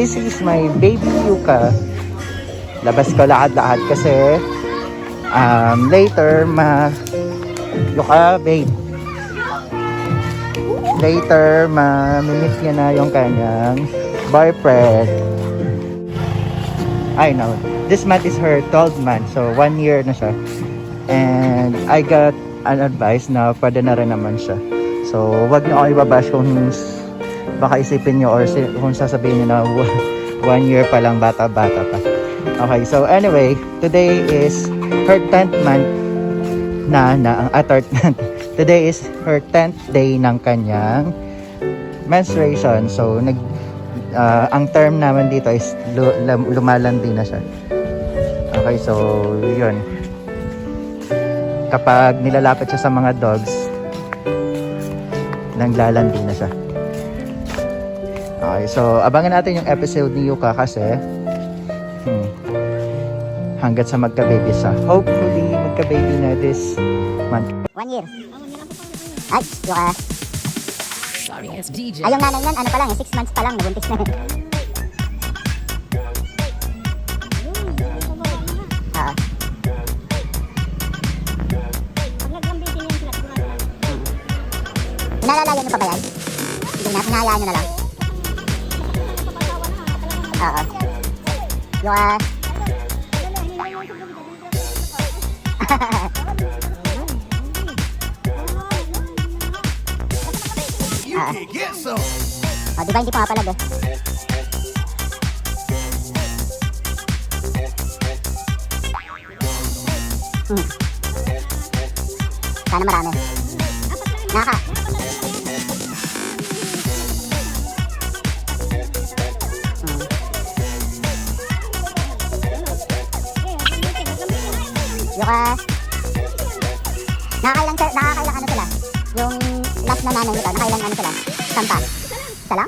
this is my baby Yuka. Labas ko lakad-lakad kasi later Yuka babe, later mamimiss niya na yung kanyang boyfriend. I know, this month is her 12th month, so 1 year na siya. And I got an advice na pwede na rin naman siya. So wag niyo ako ibabash kung baka isipin niyo or kung sasabihin niyo na 1 year pa lang, bata-bata pa. Okay, so anyway, today is her 10th month today is her 10th day ng kanyang menstruation. So ang term naman dito is lumalandi na siya. Okay, so yun. Kapag nilalapit siya sa mga dogs, naglalandi na siya. Okay, so abangan natin yung episode ni Yuka kasi hanggat sa magka-baby siya. Hopefully, magka-baby na this month. 1 year. Ay, Yuka. Ay, yung nanay nan, ano pa lang, 6 months pa lang, nabuntis na. Inalalayan nyo pa ba yan? Hindi na, hinahayaan nyo na lang. Oo. Yuka. Oh, di ba hindi pumapalag eh? Sana marami. Naka. Yuka. Nakakailang ano sila? Yung last na nanay nito, nakailang ano sila? Sampa. Isa lang?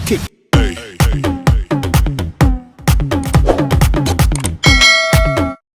kick.